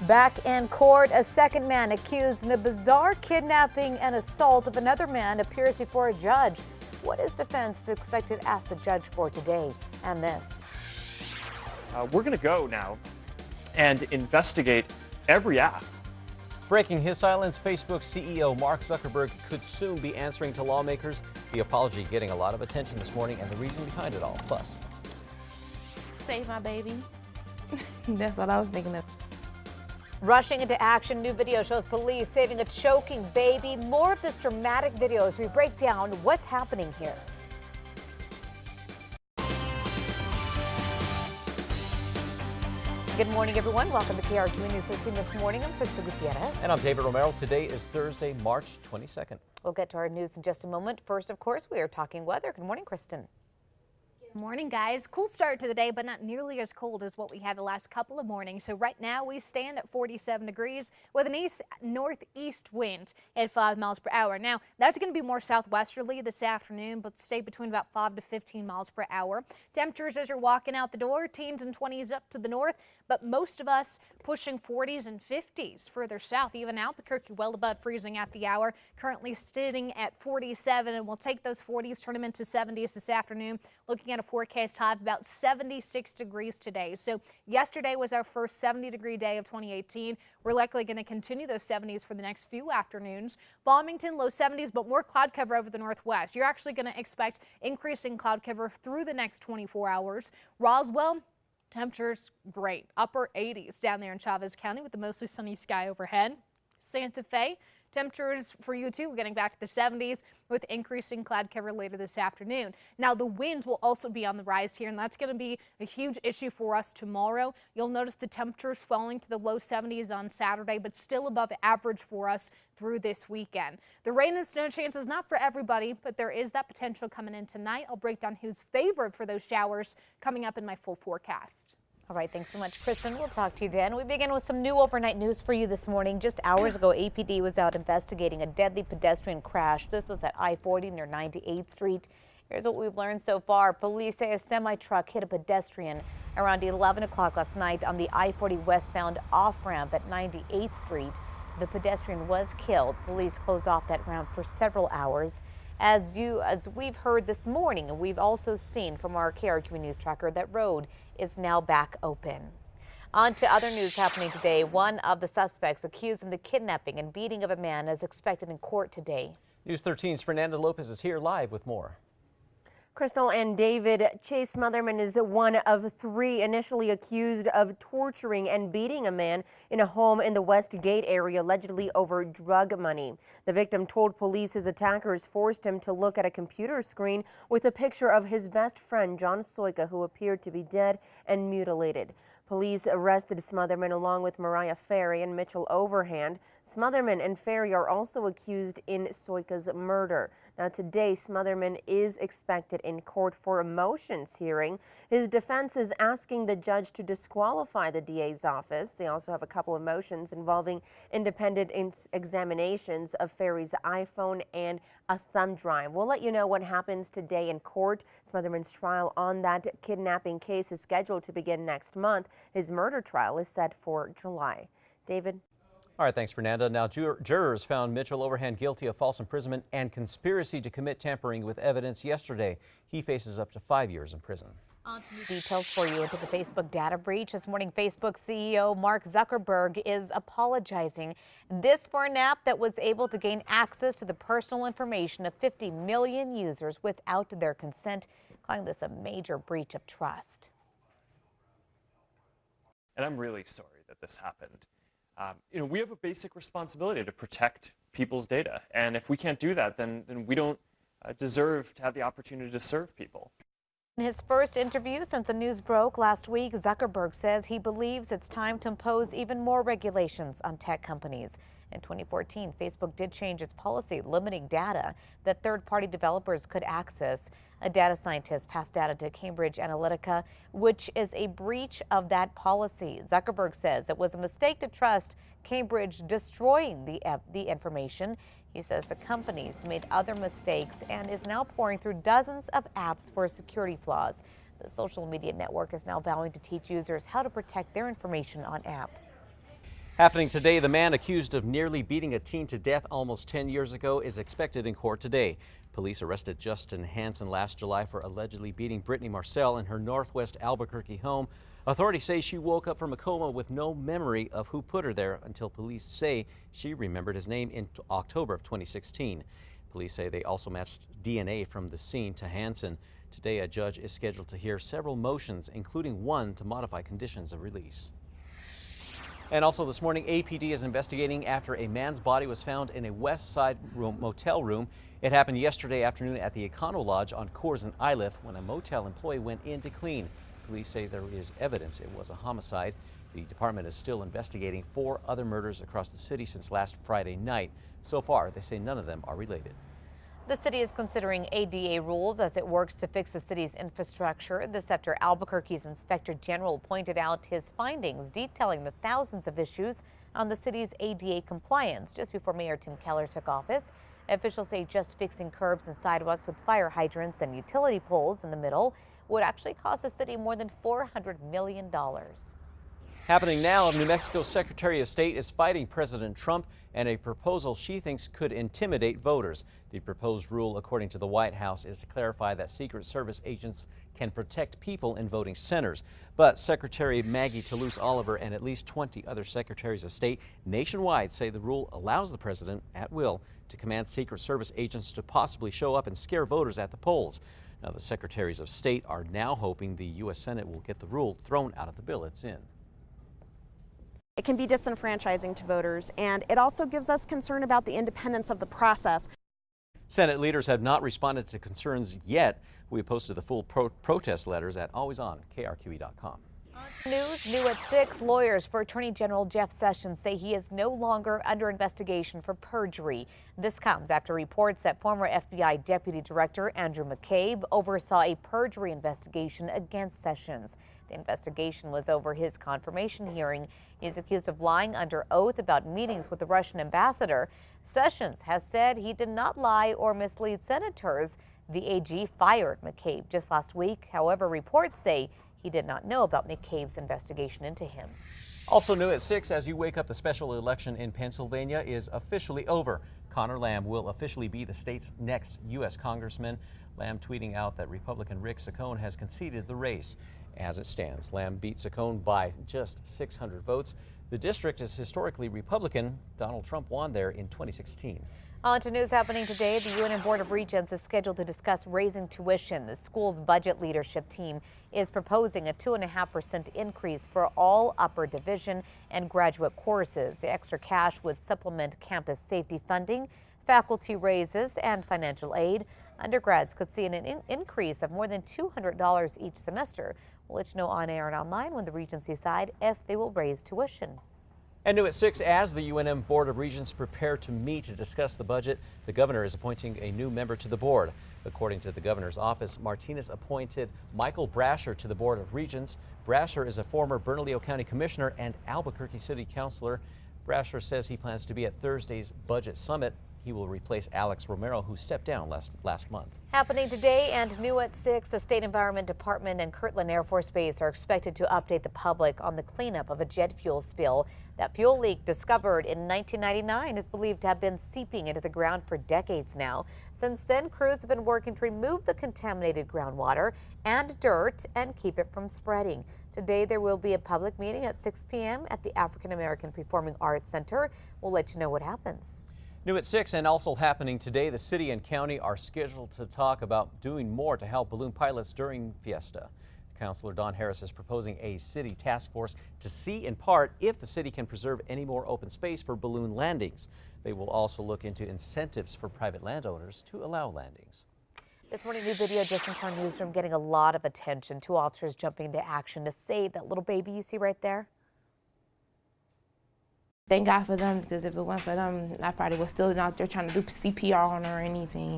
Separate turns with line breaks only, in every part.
Back in court, a second man accused in a bizarre kidnapping and assault of another man appears before a judge. What is defense expected to ask the judge for today? And this.
We're going to go now and investigate every app.
Breaking his silence, Facebook CEO Mark Zuckerberg could soon be answering to lawmakers. The apology getting a lot of attention this morning and the reason behind it all. Plus,
save my baby. That's what I was thinking of.
Rushing into action, new video shows police saving a choking baby. More of this dramatic video as we break down what's happening here. Good morning, everyone. Welcome to KRQE News 13 this morning. I'm Krista Gutierrez.
and I'm David Romero. Today is Thursday, March 22nd.
We'll get to our news in just a moment. First, of course, we are talking weather. Good morning, Kristen.
Morning, guys. Cool start to the day, but not nearly as cold as what we had the last couple of mornings. So right now we stand at 47 degrees with an northeast wind at 5 miles per hour. Now that's going to be more southwesterly this afternoon, but stay between about 5 to 15 miles per hour. Temperatures as you're walking out the door, teens and 20s up to the north, but most of us pushing 40s and 50s further south. Even Albuquerque well above freezing at the hour, currently sitting at 47, and we'll take those 40s, turn them into 70s this afternoon. Looking at a forecast high of about 76 degrees today. So yesterday was our first 70-degree day of 2018. We're likely going to continue those 70s for the next few afternoons. Farmington, low 70s, but more cloud cover over the northwest. You're actually going to expect increasing cloud cover through the next 24 hours. Roswell, temperatures great, upper 80s down there in Chavez County with the mostly sunny sky overhead. Santa Fe, temperatures for you too, getting back to the 70s with increasing cloud cover later this afternoon. Now the wind will also be on the rise here, and that's going to be a huge issue for us tomorrow. You'll notice the temperatures falling to the low 70s on Saturday, but still above average for us through this weekend. The rain and snow chance is not for everybody, but there is that potential coming in tonight. I'll break down who's favored for those showers coming up in my full forecast.
All right, thanks so much, Kristen. We'll talk to you then. We begin with some new overnight news for you this morning. Just hours ago, APD was out investigating a deadly pedestrian crash. This was at I-40 near 98th Street. Here's what we've learned so far. Police say a semi-truck hit a pedestrian around 11 o'clock last night on the I-40 westbound off-ramp at 98th Street. The pedestrian was killed. Police closed off that ramp for several hours. As we've heard this morning, and we've also seen from our KRQE News Tracker, that road is now back open. On to other news happening today. One of the suspects accused in the kidnapping and beating of a man is expected in court today.
News 13's Fernanda Lopez is here live with more.
Crystal and David, Chase Smotherman is one of three initially accused of torturing and beating a man in a home in the Westgate area, allegedly over drug money. The victim told police his attackers forced him to look at a computer screen with a picture of his best friend, John Soika, who appeared to be dead and mutilated. Police arrested Smotherman along with Mariah Ferry and Mitchell Overhand. Smotherman and Ferry are also accused in Soika's murder. Now today, Smotherman is expected in court for a motions hearing. His defense is asking the judge to disqualify the DA's office. They also have a couple of motions involving independent examinations of Ferry's iPhone and a thumb drive. We'll let you know what happens today in court. Smotherman's trial on that kidnapping case is scheduled to begin next month. His murder trial is set for July. David?
All right, thanks, Fernanda. Now, jurors found Mitchell Overhand guilty of false imprisonment and conspiracy to commit tampering with evidence yesterday. He faces up to 5 years in prison.
Details for you into the Facebook data breach. This morning, Facebook CEO Mark Zuckerberg is apologizing. This for an app that was able to gain access to the personal information of 50 million users without their consent, calling this a major breach of trust.
And I'm really sorry that this happened. We have a basic responsibility to protect people's data. And if we can't do that, then we don't deserve to have the opportunity to serve people.
In his first interview since the news broke last week, Zuckerberg says he believes it's time to impose even more regulations on tech companies. In 2014, Facebook did change its policy limiting data that third-party developers could access. A data scientist passed data to Cambridge Analytica, which is a breach of that policy. Zuckerberg says it was a mistake to trust Cambridge destroying the information. He says the company's made other mistakes and is now pouring through dozens of apps for security flaws. The social media network is now vowing to teach users how to protect their information on apps.
Happening today, the man accused of nearly beating a teen to death almost 10 years ago is expected in court today. Police arrested Justin Hansen last July for allegedly beating Brittany Marcel in her northwest Albuquerque home. Authorities say she woke up from a coma with no memory of who put her there until police say she remembered his name in October of 2016. Police say they also matched DNA from the scene to Hansen. Today, a judge is scheduled to hear several motions, including one to modify conditions of release. And also this morning, APD is investigating after a man's body was found in a West Side motel room. It happened yesterday afternoon at the Econo Lodge on Coors and Iliff when a motel employee went in to clean. Police say there is evidence it was a homicide. The department is still investigating 4 other murders across the city since last Friday night. So far, they say none of them are related.
The city is considering ADA rules as it works to fix the city's infrastructure. This after Albuquerque's Inspector General pointed out his findings detailing the thousands of issues on the city's ADA compliance just before Mayor Tim Keller took office. Officials say just fixing curbs and sidewalks with fire hydrants and utility poles in the middle would actually cost the city more than $400 million.
Happening now, New Mexico's Secretary of State is fighting President Trump and a proposal she thinks could intimidate voters. The proposed rule, according to the White House, is to clarify that Secret Service agents can protect people in voting centers. But Secretary Maggie Toulouse Oliver and at least 20 other secretaries of state nationwide say the rule allows the president, at will, to command Secret Service agents to possibly show up and scare voters at the polls. Now, the secretaries of state are now hoping the U.S. Senate will get the rule thrown out of the bill it's in.
It can be disenfranchising to voters, and it also gives us concern about the independence of the process.
Senate leaders have not responded to concerns yet. We posted the full protest letters at alwaysonkRQE.com.
News new at 6. Lawyers for Attorney General Jeff Sessions say he is no longer under investigation for perjury. This comes after reports that former FBI Deputy Director Andrew McCabe oversaw a perjury investigation against Sessions. The investigation was over his confirmation hearing. He is accused of lying under oath about meetings with the Russian ambassador. Sessions has said he did not lie or mislead senators. The AG fired McCabe just last week. However, reports say he did not know about McCabe's investigation into him.
Also new at 6, as you wake up, the special election in Pennsylvania is officially over. Connor Lamb will officially be the state's next U.S. congressman. Lamb tweeting out that Republican Rick Saccone has conceded the race. As it stands, Lamb beat Saccone by just 600 votes. The district is historically Republican. Donald Trump won there in 2016.
On to news happening today. The UNM Board of Regents is scheduled to discuss raising tuition. The school's budget leadership team is proposing a 2.5% increase for all upper division and graduate courses. The extra cash would supplement campus safety funding, faculty raises, and financial aid. Undergrads could see an increase of more than $200 each semester. We'll let you know on air and online when the Regency decide if they will raise tuition.
And new at 6, as the UNM Board of Regents prepare to meet to discuss the budget, the governor is appointing a new member to the board. According to the governor's office, Martinez appointed Michael Brasher to the Board of Regents. Brasher is a former Bernalillo County Commissioner and Albuquerque City Councilor. Brasher says he plans to be at Thursday's budget summit. He will replace Alex Romero, who stepped down last month.
Happening today and new at 6, the State Environment Department and Kirtland Air Force Base are expected to update the public on the cleanup of a jet fuel spill. That fuel leak, discovered in 1999, is believed to have been seeping into the ground for decades now. Since then, crews have been working to remove the contaminated groundwater and dirt and keep it from spreading. Today, there will be a public meeting at 6 p.m. at the African American Performing Arts Center. We'll let you know what happens.
New at 6 and also happening today, the city and county are scheduled to talk about doing more to help balloon pilots during Fiesta. Councilor Don Harris is proposing a city task force to see in part if the city can preserve any more open space for balloon landings. They will also look into incentives for private landowners to allow landings.
This morning, new video just into our newsroom getting a lot of attention. 2 officers jumping into action to save that little baby you see right there.
Thank God for them, because if it weren't for them, I probably was still out there trying to do CPR on her or anything.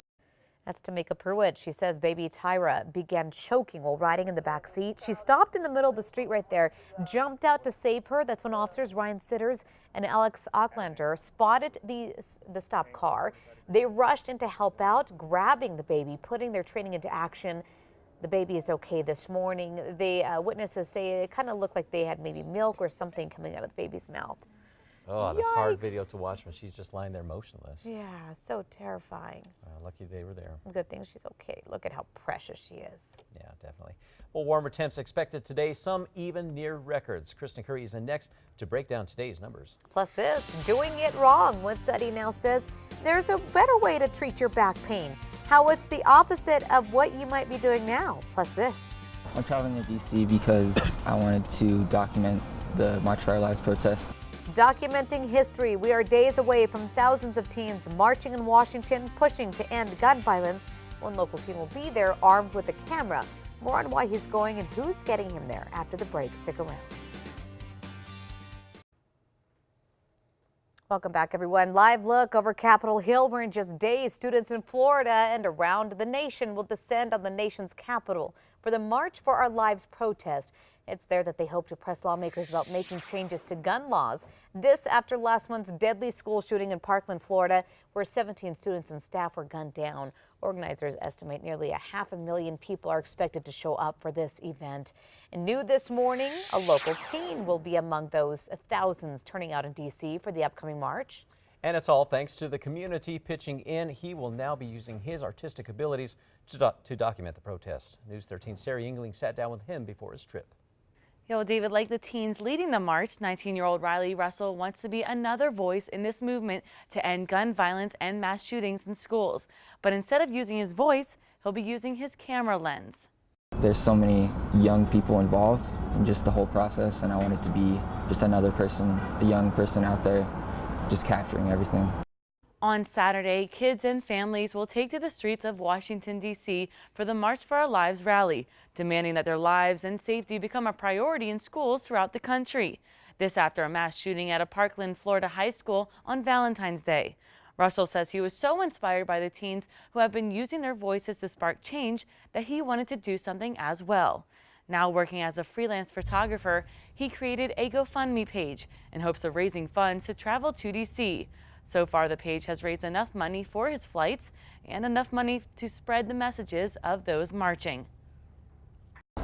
That's Tamika Pruitt. She says baby Tyra began choking while riding in the back seat. She stopped in the middle of the street right there, jumped out to save her. That's when officers Ryan Sitters and Alex Aucklander spotted the stopped car. They rushed in to help out, grabbing the baby, putting their training into action. The baby is okay this morning. The witnesses say it kind of looked like they had maybe milk or something coming out of the baby's mouth.
Oh, that's hard
Yikes.
video to watch when she's just lying there motionless.
Yeah, so terrifying.
Lucky they were there.
Good thing she's okay. Look at how precious she is.
Yeah, definitely. Well, warmer temps expected today, some even near records. Kristen Curry is in next to break down today's numbers.
Plus this, doing it wrong. One study now says there's a better way to treat your back pain. How it's the opposite of what you might be doing now. Plus this.
I'm traveling to DC because I wanted to document the March for Our Lives protest.
Documenting history. We are days away from thousands of teens marching in Washington, pushing to end gun violence. One local teen will be there armed with a camera. More on why he's going and who's getting him there after the break. Stick around. Welcome back, everyone. Live look over Capitol Hill, where in just days, students in Florida and around the nation will descend on the nation's capital for the March for Our Lives protest. It's there that they hope to press lawmakers about making changes to gun laws. This after last month's deadly school shooting in Parkland, Florida, where 17 students and staff were gunned down. Organizers estimate nearly 500,000 people are expected to show up for this event. And new this morning, a local teen will be among those thousands turning out in D.C. for the upcoming march.
And it's all thanks to the community pitching in. He will now be using his artistic abilities to document the protest. News 13's Sarah Yingling sat down with him before his trip.
Yeah, well, David, like the teens leading the march, 19-year-old Riley Russell wants to be another voice in this movement to end gun violence and mass shootings in schools. But instead of using his voice, he'll be using his camera lens.
There's so many young people involved in just the whole process, and I wanted to be just another person, a young person out there, just capturing everything.
On Saturday, kids and families will take to the streets of Washington, D.C. for the March for Our Lives rally, demanding that their lives and safety become a priority in schools throughout the country. This after a mass shooting at a Parkland, Florida high school on Valentine's Day. Russell says he was so inspired by the teens who have been using their voices to spark change that he wanted to do something as well. Now working as a freelance photographer, he created a GoFundMe page in hopes of raising funds to travel to D.C. So far, the page has raised enough money for his flights and enough money to spread the messages of those marching.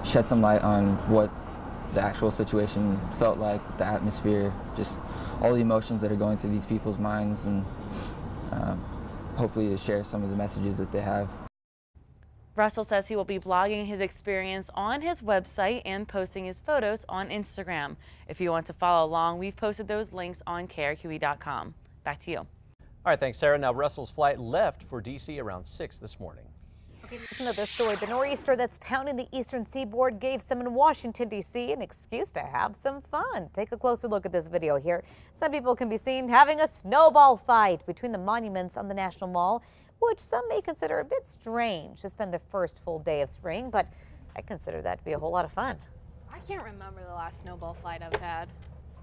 Shed some light on what the actual situation felt like, the atmosphere, just all the emotions that are going through these people's minds, and hopefully to share some of the messages that they have.
Russell says he will be blogging his experience on his website and posting his photos on Instagram. If you want to follow along, we've posted those links on KRQE.com. Back to you. All
right, thanks, Sarah. Now, Russell's flight left for D.C. around 6 this morning.
Okay, listen to this story. The nor'easter that's pounding the eastern seaboard gave some in Washington, D.C. an excuse to have some fun. Take a closer look at this video here. Some people can be seen having a snowball fight between the monuments on the National Mall, which some may consider a bit strange to spend the first full day of spring, but I consider that to be a whole lot of fun.
I can't remember the last snowball fight I've had.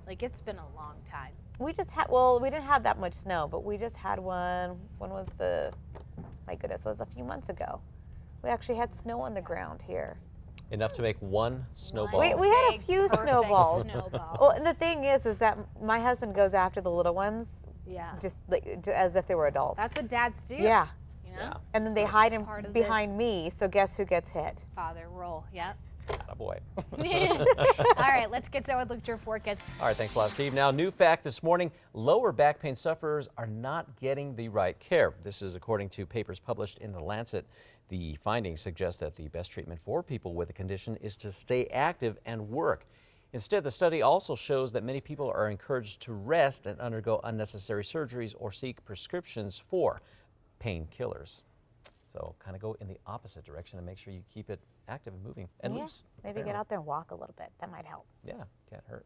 Like, it's been a long time.
We just had, well, we didn't have that much snow, but we just had one. When was the, my goodness, it was a few months ago. We actually had snow on the ground here.
Enough to make one snowball.
We had a few snowballs.
Snowball.
Well, and the thing is that my husband goes after the little ones,
Yeah.
just like, as if they were adults.
That's what dads do.
Yeah.
You know?
Yeah.
And then they
It's
hide
just
him
part of
behind me, so guess who gets hit?
Father role. Yep.
Attaboy.
All right, let's get started with look at your forecast.
All right, thanks a lot, Steve. Now, new fact this morning, lower back pain sufferers are not getting the right care. This is according to papers published in The Lancet. The findings suggest that the best treatment for people with the condition is to stay active and work. Instead, the study also shows that many people are encouraged to rest and undergo unnecessary surgeries or seek prescriptions for painkillers. So kind of go in the opposite direction and make sure you keep it active and moving and loose.
Maybe get out there and walk a little bit. That might help.
Yeah, can't hurt.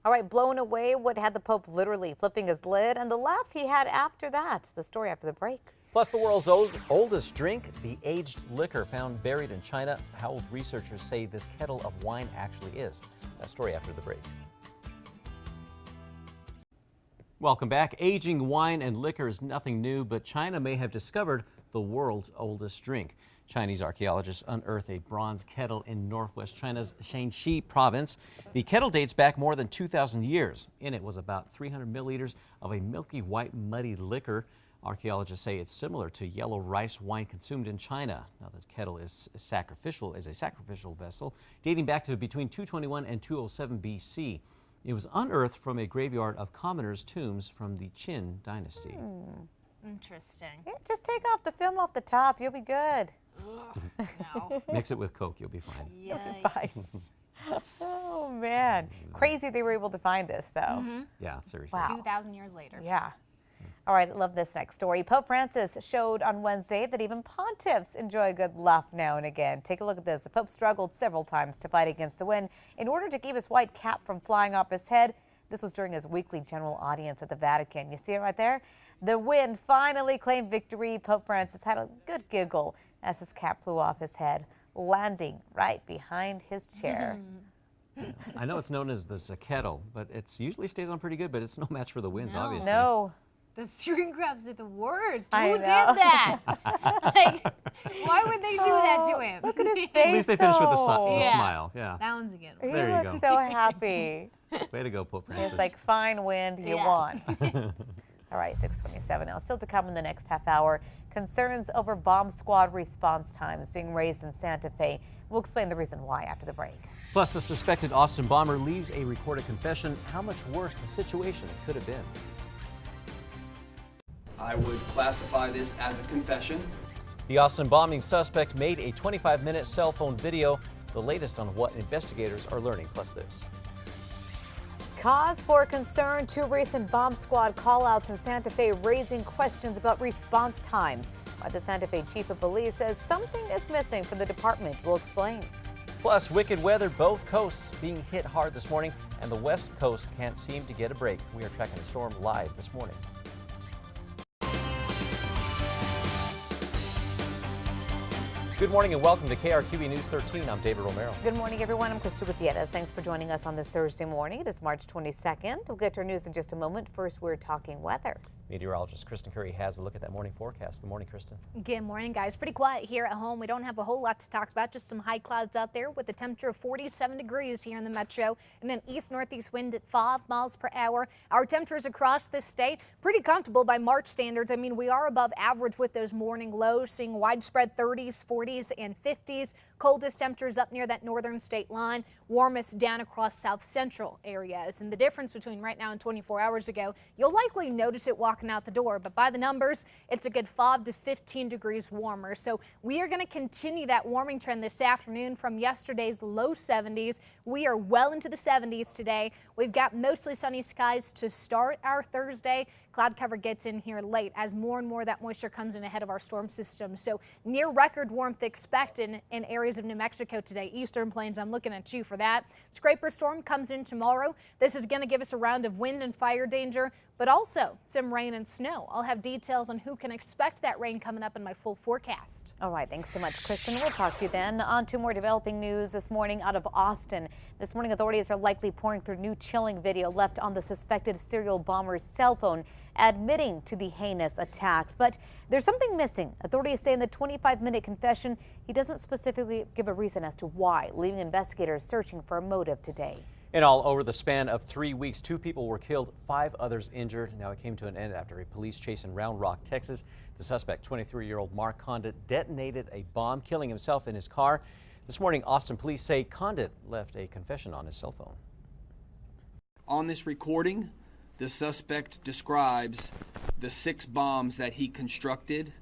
All right, blown away what had the Pope literally flipping his lid and the laugh he had after that. The story after the break.
Plus, the world's oldest drink, the aged liquor found buried in China. How old researchers say this kettle of wine actually is. That story after the break. Welcome back. Aging wine and liquor is nothing new, but China may have discovered the world's oldest drink. Chinese archaeologists unearthed a bronze kettle in northwest China's Shanxi province. The kettle dates back more than 2,000 years. In it was about 300 milliliters of a milky white muddy liquor. Archaeologists say it's similar to yellow rice wine consumed in China. Now, the kettle is a sacrificial vessel dating back to between 221 and 207 BC. It was unearthed from a graveyard of commoners' tombs from the Qin dynasty.
Interesting.
Yeah, just take off the film off the top. You'll be good.
No.
Mix it with Coke, you'll be fine.
Yikes.
Oh, man. Crazy they were able to find this, though.
Yeah, seriously.
Wow.
2,000 years later.
Yeah. All right, I love this next story. Pope Francis showed on Wednesday that even pontiffs enjoy a good laugh now and again. Take a look at this. The Pope struggled several times to fight against the wind in order to keep his white cap from flying off his head. This was during his weekly general audience at the Vatican. You see it right there? The wind finally claimed victory. Pope Francis had a good giggle as his cap flew off his head, landing right behind his chair.
I know it's known as the Zachettle, but it usually stays on pretty good, but it's no match for the winds,
No.
obviously.
No.
The screen grabs are the worst.
I
Who did
know.
that? Like, why would they do that to him?
Look at his face.
At least they finished with the
Yeah.
smile. Yeah.
That one's a good
He
one.
There you
looks
go.
so happy.
Way to go, Pope Francis.
It's like, fine wind, you
Yeah.
won. All right, 6:27 now. Still to come in the next half hour, concerns over bomb squad response times being raised in Santa Fe. We'll explain the reason why after the break.
Plus, the suspected Austin bomber leaves a recorded confession. How much worse the situation could have been.
I would classify this as a confession.
The Austin bombing suspect made a 25-minute cell phone video. The latest on what investigators are learning, plus this.
Cause for concern, 2 recent bomb squad callouts in Santa Fe raising questions about response times. Why the Santa Fe chief of police says something is missing from the department. We'll explain.
Plus, wicked weather, both coasts being hit hard this morning, and the west coast can't seem to get a break. We are tracking the storm live this morning. Good morning and welcome to KRQE News 13. I'm David Romero.
Good morning, everyone. I'm Crystal Gutierrez. Thanks for joining us on this Thursday morning. It is March 22nd. We'll get to our news in just a moment. First, we're talking weather.
Meteorologist Kristen Curry has a look at that morning forecast. Good morning, Kristen.
Good morning, guys. Pretty quiet here at home. We don't have a whole lot to talk about, just some high clouds out there with a temperature of 47 degrees here in the metro and an east-northeast wind at 5 miles per hour. Our temperatures across this state pretty comfortable by March standards. I mean, we are above average with those morning lows, seeing widespread 30s, 40s, and 50s. Coldest temperatures up near that northern state line, warmest down across south central areas. And the difference between right now and 24 hours ago, you'll likely notice it walking out the door, but by the numbers, it's a good 5 to 15 degrees warmer. So we are going to continue that warming trend this afternoon from yesterday's low 70s. We are well into the 70s today. We've got mostly sunny skies to start our Thursday. Cloud cover gets in here late as more and more of that moisture comes in ahead of our storm system. So near record warmth expected in areas of New Mexico today. Eastern Plains, I'm looking at you for that. Scraper storm comes in tomorrow. This is going to give us a round of wind and fire danger, but also some rain and snow. I'll have details on who can expect that rain coming up in my full forecast.
All right, thanks so much, Kristen. We'll talk to you then. On to more developing news this morning out of Austin. This morning, authorities are likely pouring through new chilling video left on the suspected serial bomber's cell phone, admitting to the heinous attacks. But there's something missing. Authorities say in the 25-minute confession, he doesn't specifically give a reason as to why, leaving investigators searching for a motive today.
In all, over the span of 3 weeks, 2 people were killed, 5 others injured. Now it came to an end after a police chase in Round Rock, Texas. The suspect, 23-year-old Mark Condit, detonated a bomb, killing himself in his car. This morning, Austin police say Condit left a confession on his cell phone.
On this recording, the suspect describes the 6 bombs that he constructed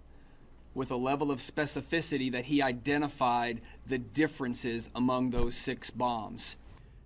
with a level of specificity that he identified the differences among those 6 bombs.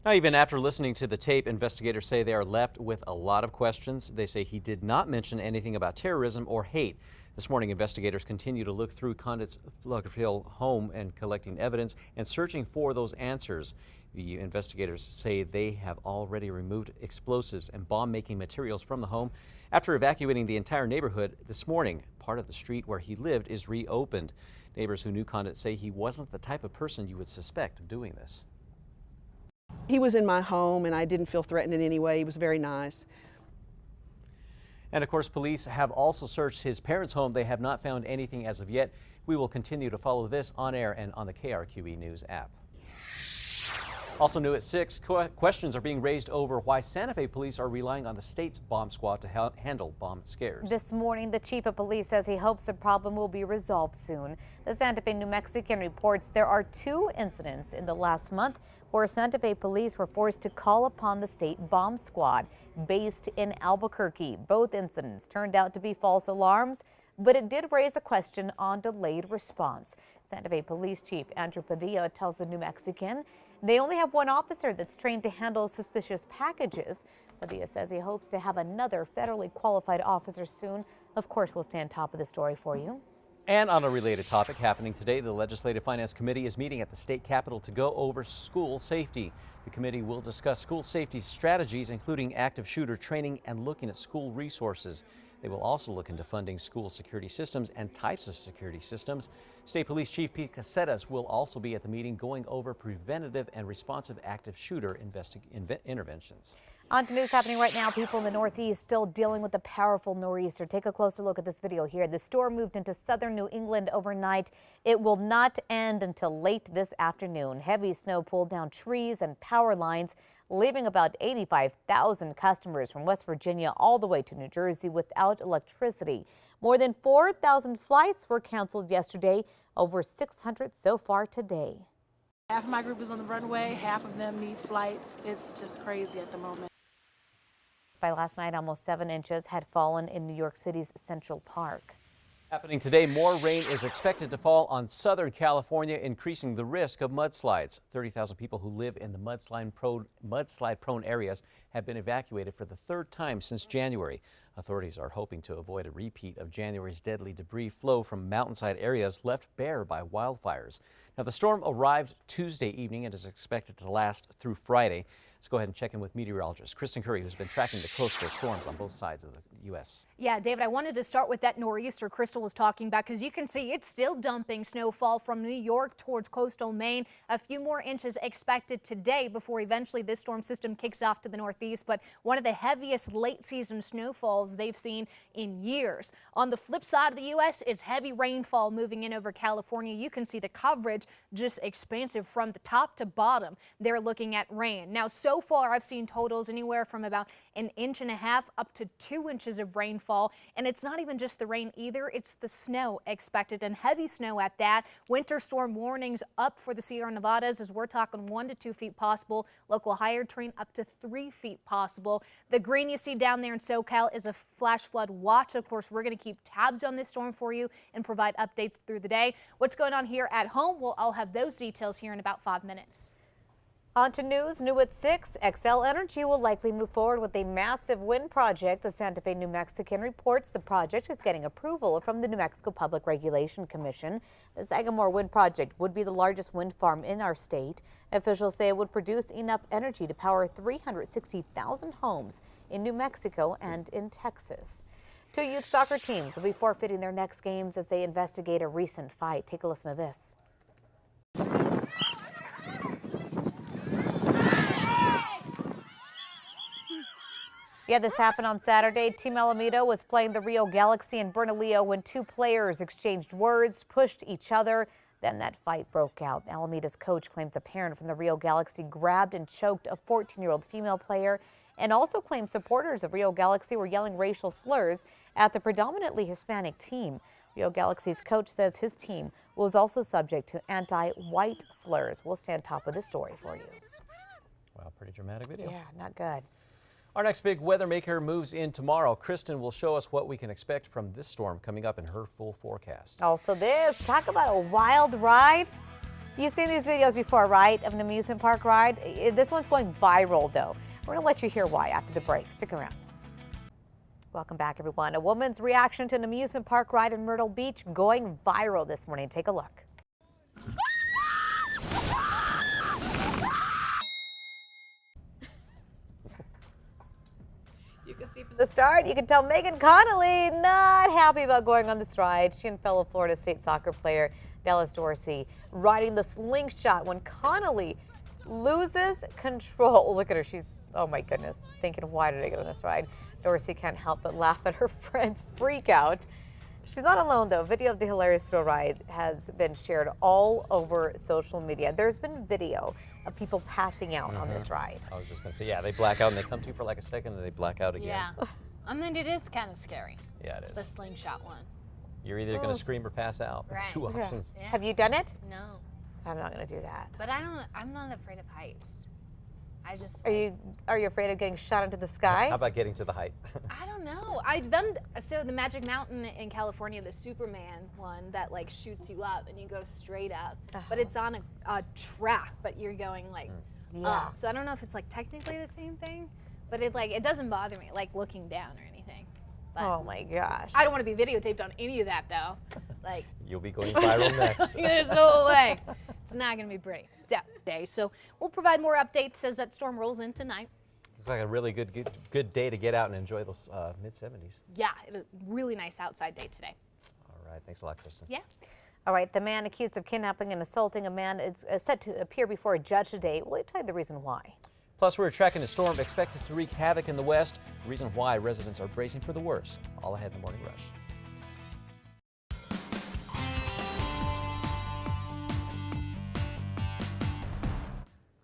Now, even after listening to the tape, investigators say they are left with a lot of questions. They say he did not mention anything about terrorism or hate. This morning, investigators continue to look through Condit's Slugger Hill home and collecting evidence and searching for those answers. The investigators say they have already removed explosives and bomb-making materials from the home. After evacuating the entire neighborhood this morning, part of the street where he lived is reopened. Neighbors who knew Condit say he wasn't the type of person you would suspect of doing this.
He was in my home and I didn't feel threatened in any way. He was very nice.
And of course, police have also searched his parents' home. They have not found anything as of yet. We will continue to follow this on air and on the KRQE News app. Also new at 6, questions are being raised over why Santa Fe police are relying on the state's bomb squad to handle bomb scares.
This morning, the chief of police says he hopes the problem will be resolved soon. The Santa Fe New Mexican reports there are 2 incidents in the last month where Santa Fe police were forced to call upon the state bomb squad based in Albuquerque. Both incidents turned out to be false alarms, but it did raise a question on delayed response. Santa Fe Police Chief Andrew Padilla tells the New Mexican they only have 1 officer that's trained to handle suspicious packages. Padilla says he hopes to have another federally qualified officer soon. Of course, we'll stay on top of the story for you.
And on a related topic happening today, the Legislative Finance Committee is meeting at the state capitol to go over school safety. The committee will discuss school safety strategies, including active shooter training and looking at school resources. They will also look into funding school security systems and types of security systems. State Police Chief Pete Casetas will also be at the meeting going over preventative and responsive active shooter interventions.
On to news happening right now. People in the Northeast still dealing with the powerful nor'easter. Take a closer look at this video here. The storm moved into southern New England overnight. It will not end until late this afternoon. Heavy snow pulled down trees and power lines, leaving about 85,000 customers from West Virginia all the way to New Jersey without electricity. More than 4,000 flights were canceled yesterday, over 600 so far today.
Half of my group is on the runway, half of them need flights. It's just crazy at the moment.
By last night, almost 7 inches had fallen in New York City's Central Park.
Happening today, more rain is expected to fall on Southern California, increasing the risk of mudslides. 30,000 people who live in the mudslide-prone areas have been evacuated for the 3rd time since January. Authorities are hoping to avoid a repeat of January's deadly debris flow from mountainside areas left bare by wildfires. Now, the storm arrived Tuesday evening and is expected to last through Friday. Let's go ahead and check in with meteorologist Kristen Curry, who's been tracking the coastal storms on both sides of the U.S.
Yeah, David, I wanted to start with that nor'easter Crystal was talking about, because you can see it's still dumping snowfall from New York towards coastal Maine. A few more inches expected today before eventually this storm system kicks off to the northeast, but one of the heaviest late season snowfalls they've seen in years. On the flip side of the U.S. is heavy rainfall moving in over California. You can see the coverage just expansive from the top to bottom. They're looking at rain. Now, so far I've seen totals anywhere from about 1.5 inches up to 2 inches of rainfall. And it's not even just the rain either, it's the snow expected, and heavy snow at that. Winter storm warnings up for the Sierra Nevadas as we're talking 1 to 2 feet possible. Local higher terrain up to 3 feet possible. The green you see down there in SoCal is a flash flood watch. Of course, we're going to keep tabs on this storm for you and provide updates through the day. What's going on here at home? Well, I'll have those details here in about 5 minutes.
On to news, new at 6. Xcel Energy will likely move forward with a massive wind project. The Santa Fe New Mexican reports the project is getting approval from the New Mexico Public Regulation Commission. The Sagamore Wind Project would be the largest wind farm in our state. Officials say it would produce enough energy to power 360,000 homes in New Mexico and in Texas. 2 youth soccer teams will be forfeiting their next games as they investigate a recent fight. Take a listen to this. Yeah, this happened on Saturday. Team Alameda was playing the Rio Galaxy in Bernalillo when 2 players exchanged words, pushed each other. Then that fight broke out. Alameda's coach claims a parent from the Rio Galaxy grabbed and choked a 14-year-old female player, and also claims supporters of Rio Galaxy were yelling racial slurs at the predominantly Hispanic team. Rio Galaxy's coach says his team was also subject to anti-white slurs. We'll stay on top of this story for you.
Wow, pretty dramatic video.
Yeah, not good.
Our next big weather maker moves in tomorrow. Kristen will show us what we can expect from this storm coming up in her full forecast.
Also this, talk about a wild ride. You've seen these videos before, right? Of an amusement park ride. This one's going viral though. We're gonna let you hear why after the break. Stick around. Welcome back, everyone. A woman's reaction to an amusement park ride in Myrtle Beach going viral this morning. Take a look. You can see from the start, you can tell Megan Connolly not happy about going on this ride. She and fellow Florida State soccer player Dallas Dorsey riding the slingshot when Connolly loses control. Look at her. She's, oh my goodness, thinking, why did I get on this ride? Dorsey can't help but laugh at her friend's freak out. She's not alone, though. Video of the hilarious thrill ride has been shared all over social media. There's been video of people passing out on this ride.
I was just going to say, yeah, they black out and they come to for like a second and they black out again.
Yeah. I mean, it is kind of scary.
Yeah, it is.
The slingshot one.
You're either going to scream or pass out.
Right.
Two options.
Yeah.
Have you done it?
No.
I'm not going to do that.
But I'm not afraid of heights. I just.
Are you afraid of getting shot into the sky?
How about getting to the height?
I don't know. I've done, so the Magic Mountain in California, the Superman one that like shoots you up and you go straight up, but it's on a track, but you're going like up. So I don't know if it's like technically the same thing, but it doesn't bother me like looking down or anything. But
oh my gosh.
I don't want to be videotaped on any of that though. Like
You'll be going viral next.
there's no way. It's not going to be pretty. So we'll provide more updates as that storm rolls in tonight.
Looks like a really good day to get out and enjoy those mid-70s.
Yeah, a really nice outside day today.
All right, thanks a lot, Kristen.
Yeah.
All right, the man accused of kidnapping and assaulting a man is set to appear before a judge today. We'll tell you the reason why.
Plus, we're tracking a storm expected to wreak havoc in the west. The reason why residents are bracing for the worst. All ahead in the Morning Rush.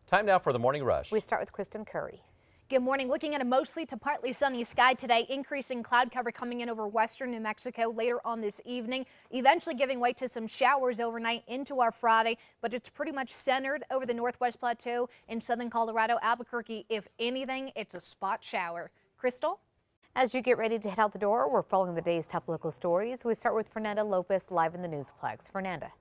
Time now for the Morning Rush.
We start with Kristen Curry.
Good morning. Looking at a mostly to partly sunny sky today, increasing cloud cover coming in over western New Mexico later on this evening, eventually giving way to some showers overnight into our Friday, but it's pretty much centered over the northwest plateau in southern Colorado, Albuquerque. If anything, it's a spot shower. Crystal?
As you get ready to head out the door, we're following the day's top local stories. We start with Fernanda Lopez live in the Newsplex. Fernanda.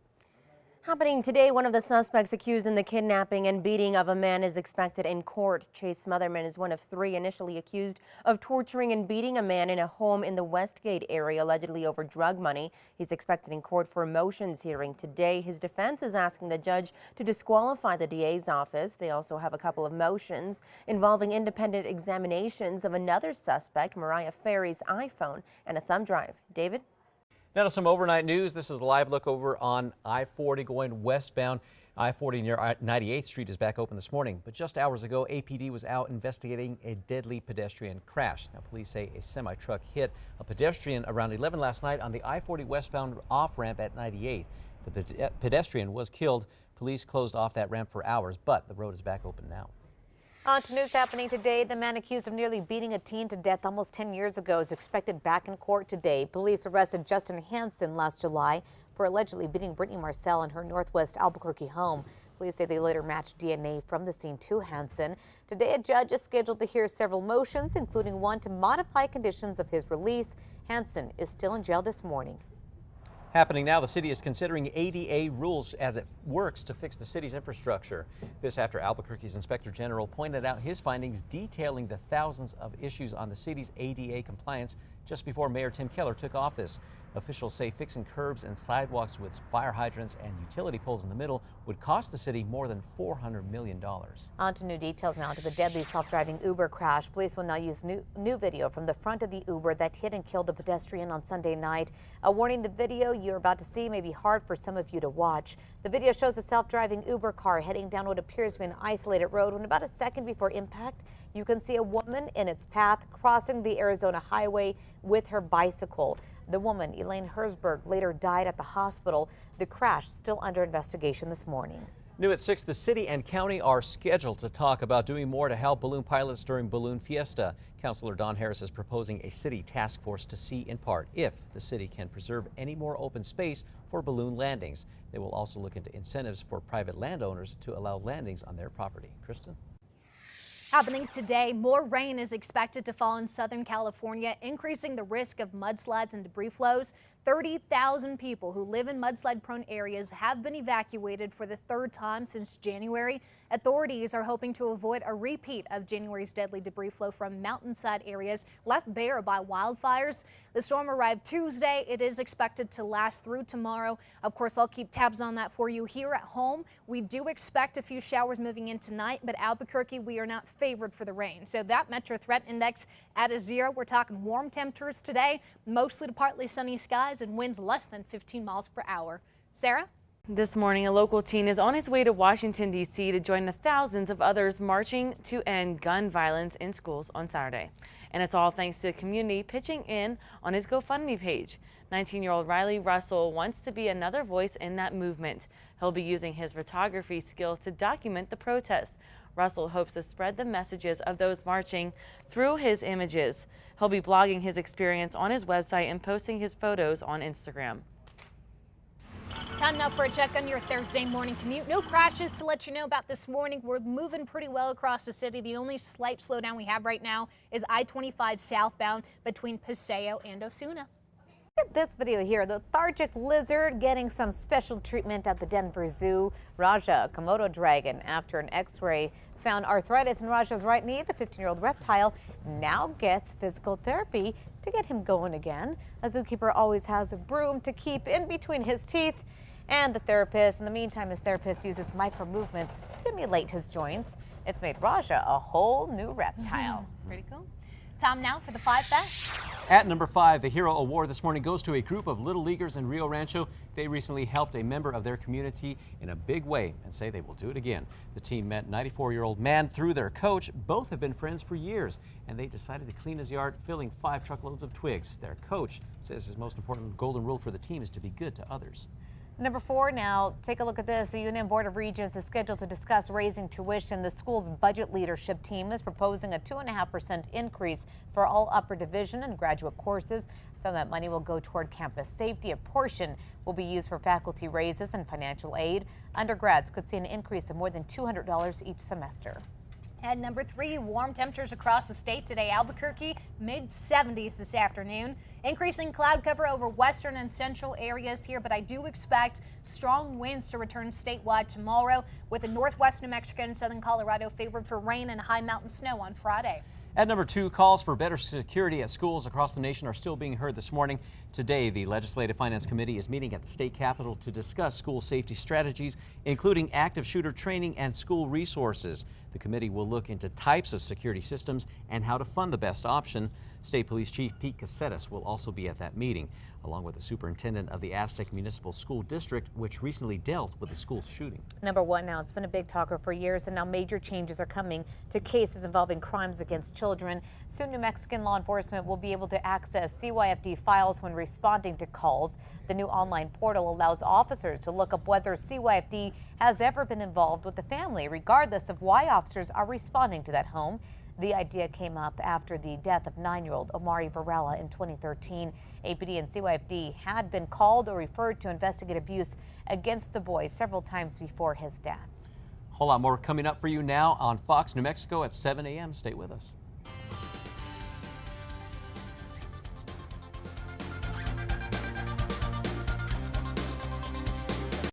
Happening today, one of the suspects accused in the kidnapping and beating of a man is expected in court. Chase Smotherman is one of three initially accused of torturing and beating a man in a home in the Westgate area, allegedly over drug money. He's expected in court for a motions hearing today. His defense is asking the judge to disqualify the DA's office. They also have a couple of motions involving independent examinations of another suspect, Mariah Ferry's iPhone and a thumb drive. David?
Now to some overnight news. This is a live look over on I-40 going westbound. I-40 near 98th Street is back open this morning, but just hours ago, APD was out investigating a deadly pedestrian crash. Now, police say a semi-truck hit a pedestrian around 11 last night on the I-40 westbound off-ramp at 98th. The pedestrian was killed. Police closed off that ramp for hours, but the road is back open now.
On to news happening today. The man accused of nearly beating a teen to death almost 10 years ago is expected back in court today. Police arrested Justin Hansen last July for allegedly beating Brittany Marcel in her northwest Albuquerque home. Police say they later matched DNA from the scene to Hansen. Today, a judge is scheduled to hear several motions, including one to modify conditions of his release. Hansen is still in jail this morning.
Happening now, the city is considering ADA rules as it works to fix the city's infrastructure. This after Albuquerque's Inspector General pointed out his findings detailing the thousands of issues on the city's ADA compliance just before Mayor Tim Keller took office. Officials say fixing curbs and sidewalks with fire hydrants and utility poles in the middle would cost the city more than $400 million.
On to new details now to the deadly self-driving Uber crash. Police will now use new video from the front of the Uber that hit and killed the pedestrian on Sunday night. A warning, the video you're about to see may be hard for some of you to watch. The video shows a self-driving Uber car heading down what appears to be an isolated road when about a second before impact, you can see a woman in its path crossing the Arizona highway with her bicycle. The woman, Elaine Herzberg, later died at the hospital. The crash still under investigation this morning.
New at 6, the city and county are scheduled to talk about doing more to help balloon pilots during Balloon Fiesta. Councilor Don Harris is proposing a city task force to see in part if the city can preserve any more open space for balloon landings. They will also look into incentives for private landowners to allow landings on their property. Kristen?
Happening today, more rain is expected to fall in Southern California, increasing the risk of mudslides and debris flows. 30,000 people who live in mudslide-prone areas have been evacuated for the third time since January. Authorities are hoping to avoid a repeat of January's deadly debris flow from mountainside areas left bare by wildfires. The storm arrived Tuesday. It is expected to last through tomorrow. Of course, I'll keep tabs on that for you here at home. We do expect a few showers moving in tonight, but Albuquerque, we are not favored for the rain. So that Metro Threat Index at a 0. We're talking warm temperatures today, mostly to partly sunny skies and winds less than 15 miles per hour. Sarah?
This morning, a local teen is on his way to Washington, D.C. to join the thousands of others marching to end gun violence in schools on Saturday. And it's all thanks to the community pitching in on his GoFundMe page. 19-year-old Riley Russell wants to be another voice in that movement. He'll be using his photography skills to document the protest. Russell hopes to spread the messages of those marching through his images. He'll be blogging his experience on his website and posting his photos on Instagram.
Time now for a check on your Thursday morning commute. No crashes to let you know about this morning. We're moving pretty well across the city. The only slight slowdown we have right now is I-25 southbound between Paseo and Osuna.
Look at this video here. The lethargic lizard getting some special treatment at the Denver Zoo. Raja, a Komodo dragon, after an x-ray found arthritis in Raja's right knee. The 15-year-old reptile now gets physical therapy to get him going again. A zookeeper always has a broom to keep in between his teeth. And the therapist, in the meantime, his therapist uses micro movements to stimulate his joints. It's made Raja a whole new reptile.
Pretty cool. Time now for the 5 facts.
At number 5, the Hero Award this morning goes to a group of Little Leaguers in Rio Rancho. They recently helped a member of their community in a big way and say they will do it again. The team met 94-year-old man through their coach. Both have been friends for years, and they decided to clean his yard, filling 5 truckloads of twigs. Their coach says his most important golden rule for the team is to be good to others.
Number 4 now, take a look at this. The Union Board of Regents is scheduled to discuss raising tuition. The school's budget leadership team is proposing a 2.5% increase for all upper division and graduate courses. Some of that money will go toward campus safety. A portion will be used for faculty raises and financial aid. Undergrads could see an increase of more than $200 each semester.
And number 3, warm temperatures across the state today. Albuquerque, mid-70s this afternoon. Increasing cloud cover over western and central areas here, but I do expect strong winds to return statewide tomorrow, with the northwest New Mexico and southern Colorado favored for rain and high mountain snow on Friday.
At number 2, calls for better security at schools across the nation are still being heard this morning. Today, the Legislative Finance Committee is meeting at the state capitol to discuss school safety strategies, including active shooter training and school resources. The committee will look into types of security systems and how to fund the best option. State Police Chief Pete Casetas will also be at that meeting, along with the superintendent of the Aztec Municipal School District, which recently dealt with the school shooting.
Number 1 now, it's been a big talker for years, and now major changes are coming to cases involving crimes against children. Soon, New Mexican law enforcement will be able to access CYFD files when responding to calls. The new online portal allows officers to look up whether CYFD has ever been involved with the family, regardless of why officers are responding to that home. The idea came up after the death of 9-year-old Omari Varela in 2013. APD and CYFD had been called or referred to investigate abuse against the boy several times before his death.
A whole lot more coming up for you now on Fox New Mexico at 7 a.m. Stay with us.